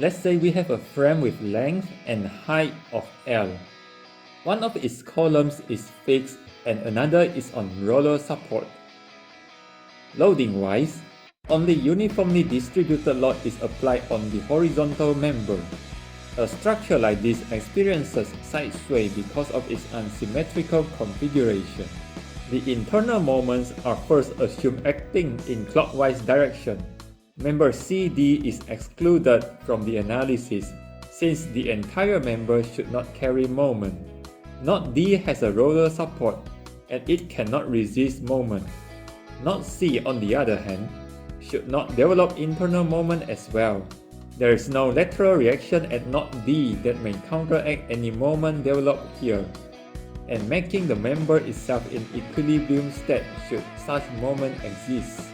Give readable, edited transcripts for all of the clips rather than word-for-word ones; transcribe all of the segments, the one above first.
Let's say we have a frame with length and height of L. One of its columns is fixed and another is on roller support. Loading-wise, only uniformly distributed load is applied on the horizontal member. A structure like this experiences side sway because of its unsymmetrical configuration. The internal moments are first assumed acting in clockwise direction. Member CD is excluded from the analysis since the entire member should not carry moment. Node D has a roller support and it cannot resist moment. Node C, on the other hand, should not develop internal moment as well. There is no lateral reaction at node D that may counteract any moment developed here, and making the member itself in equilibrium state should such moment exist.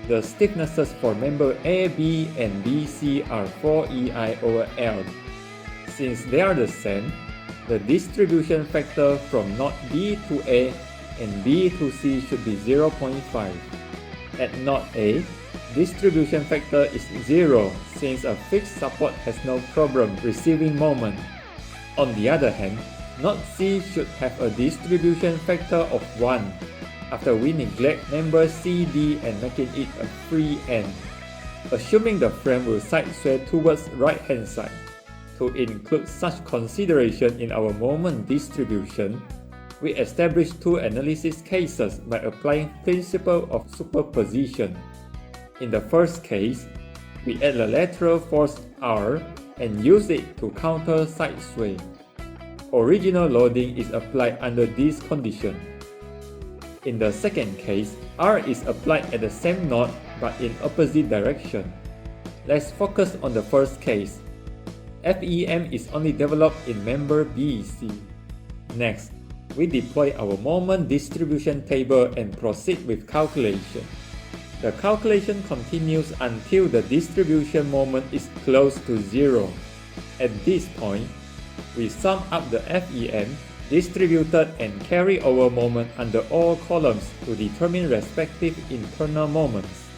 The stiffnesses for member A, B, and BC are 4EI over L. Since they are the same, the distribution factor from node B to A and B to C should be 0.5. At node A, distribution factor is 0 since a fixed support has no problem receiving moment. On the other hand, node C should have a distribution factor of 1 after we neglect member CD and making it a free end. Assuming the frame will side sway towards right hand side. To include such consideration in our moment distribution, we establish two analysis cases by applying principle of superposition. In the first case, we add a lateral force R and use it to counter side sway. Original loading is applied under this condition. In the second case, R is applied at the same node but in opposite direction. Let's focus on the first case. FEM is only developed in member BC. Next, we deploy our moment distribution table and proceed with calculation. The calculation continues until the distribution moment is close to 0. At this point, we sum up the FEM, distributed and carryover moment under all columns to determine respective internal moments.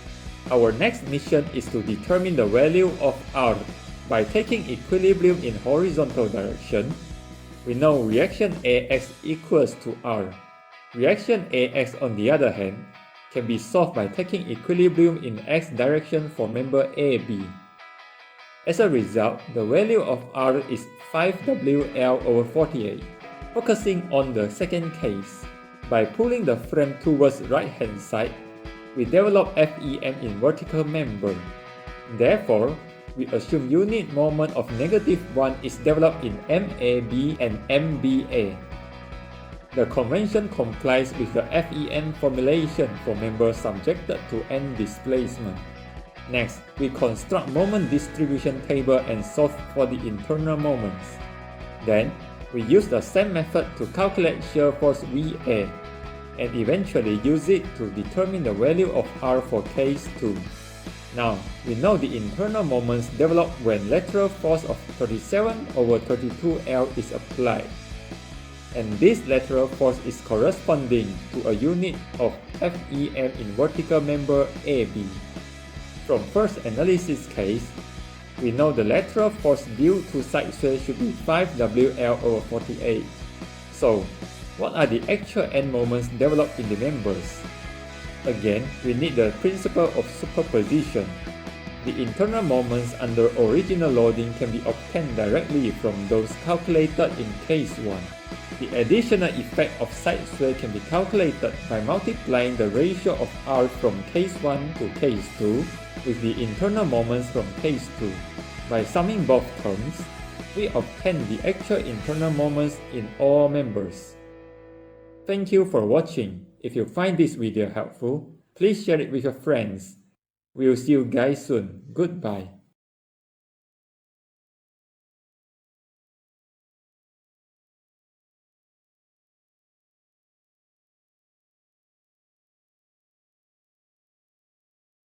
Our next mission is to determine the value of R by taking equilibrium in horizontal direction. We know reaction AX equals to R. Reaction AX, on the other hand, can be solved by taking equilibrium in X direction for member AB. As a result, the value of R is 5WL over 48. Focusing on the second case, by pulling the frame towards right hand side, we develop FEM in vertical member. Therefore, we assume unit moment of -1 is developed in MAB and MBA. The convention complies with the FEM formulation for members subjected to end displacement. Next, we construct moment distribution table and solve for the internal moments. Then, we use the same method to calculate shear force VA, and eventually use it to determine the value of R for case 2. Now, we know the internal moments developed when lateral force of 37 over 32L is applied. And this lateral force is corresponding to a unit of FEM in vertical member AB. From first analysis case, we know the lateral force due to side sway should be 5WL over 48. So, what are the actual end moments developed in the members? Again, we need the principle of superposition. The internal moments under original loading can be obtained directly from those calculated in case 1. The additional effect of side sway can be calculated by multiplying the ratio of R from case 1 to case 2 with the internal moments from case 2. By summing both terms, we obtain the actual internal moments in all members. Thank you for watching. If you find this video helpful, please share it with your friends. We'll see you guys soon. Goodbye.